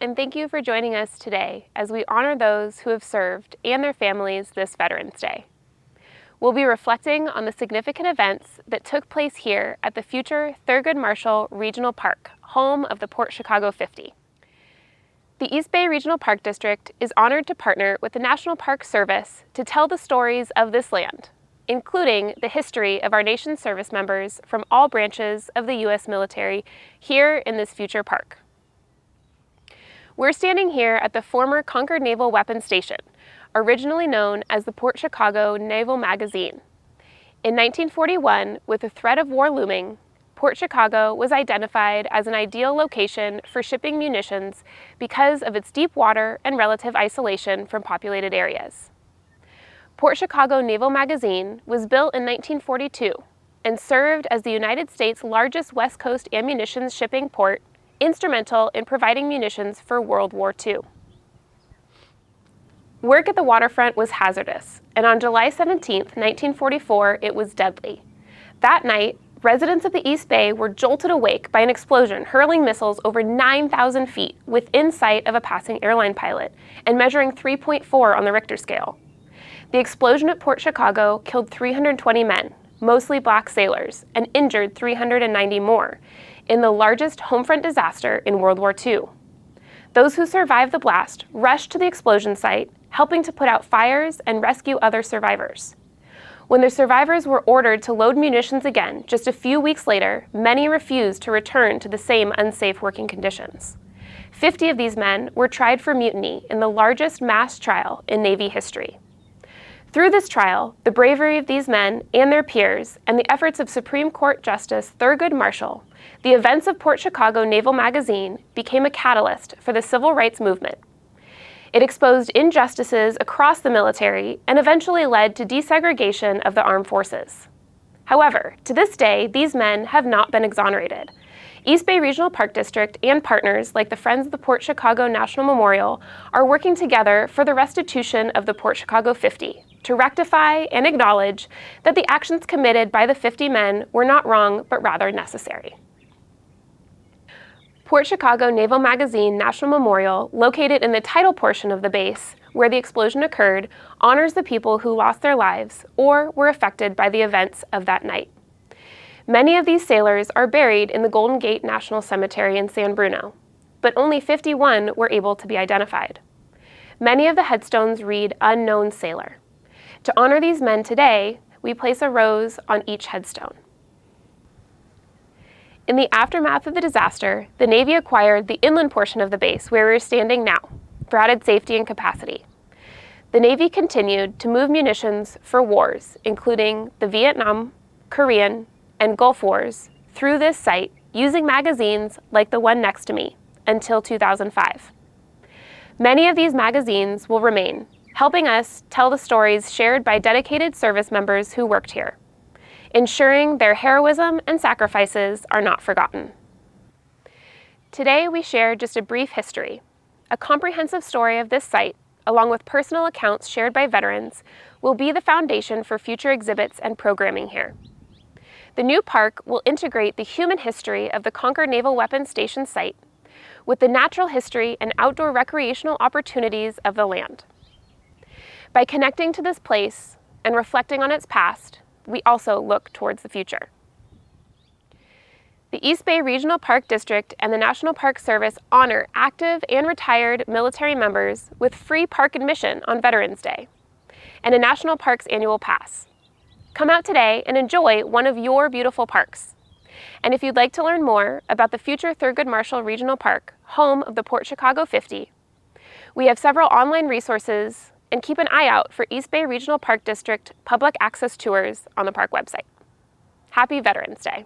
and thank you for joining us today as we honor those who have served and their families this Veterans Day. We'll be reflecting on the significant events that took place here at the future Thurgood Marshall Regional Park, home of the Port Chicago 50. The East Bay Regional Park District is honored to partner with the National Park Service to tell the stories of this land, including the history of our nation's service members from all branches of the U.S. military here in this future park. We're standing here at the former Concord Naval Weapons Station, originally known as the Port Chicago Naval Magazine. In 1941, with the threat of war looming, Port Chicago was identified as an ideal location for shipping munitions because of its deep water and relative isolation from populated areas. Port Chicago Naval Magazine was built in 1942 and served as the United States' largest West Coast ammunition shipping port, instrumental in providing munitions for World War II. Work at the waterfront was hazardous, and on July 17, 1944, it was deadly. That night, residents of the East Bay were jolted awake by an explosion hurling missiles over 9,000 feet within sight of a passing airline pilot and measuring 3.4 on the Richter scale. The explosion at Port Chicago killed 320 men, mostly black sailors, and injured 390 more, in the largest homefront disaster in World War II. Those who survived the blast rushed to the explosion site, helping to put out fires and rescue other survivors. When the survivors were ordered to load munitions again just a few weeks later, many refused to return to the same unsafe working conditions. 50 of these men were tried for mutiny in the largest mass trial in Navy history. Through this trial, the bravery of these men and their peers, and the efforts of Supreme Court Justice Thurgood Marshall, the events of Port Chicago Naval Magazine became a catalyst for the civil rights movement. It exposed injustices across the military and eventually led to desegregation of the armed forces. However, to this day, these men have not been exonerated. East Bay Regional Park District and partners like the Friends of the Port Chicago National Memorial are working together for the restitution of the Port Chicago 50 to rectify and acknowledge that the actions committed by the 50 men were not wrong, but rather necessary. Port Chicago Naval Magazine National Memorial, located in the tidal portion of the base where the explosion occurred, honors the people who lost their lives or were affected by the events of that night. Many of these sailors are buried in the Golden Gate National Cemetery in San Bruno, but only 51 were able to be identified. Many of the headstones read "Unknown Sailor." To honor these men today, we place a rose on each headstone. In the aftermath of the disaster, the Navy acquired the inland portion of the base where we're standing now for added safety and capacity. The Navy continued to move munitions for wars, including the Vietnam, Korean, and Gulf Wars, through this site using magazines like the one next to me until 2005. Many of these magazines will remain, helping us tell the stories shared by dedicated service members who worked here, ensuring their heroism and sacrifices are not forgotten. Today we share just a brief history. A comprehensive story of this site, along with personal accounts shared by veterans, will be the foundation for future exhibits and programming here. The new park will integrate the human history of the Concord Naval Weapons Station site with the natural history and outdoor recreational opportunities of the land. By connecting to this place and reflecting on its past, we also look towards the future. The East Bay Regional Park District and the National Park Service honor active and retired military members with free park admission on Veterans Day and a National Parks annual pass. Come out today and enjoy one of your beautiful parks. And if you'd like to learn more about the future Thurgood Marshall Regional Park, home of the Port Chicago 50, we have several online resources, and keep an eye out for East Bay Regional Park District public access tours on the park website. Happy Veterans Day.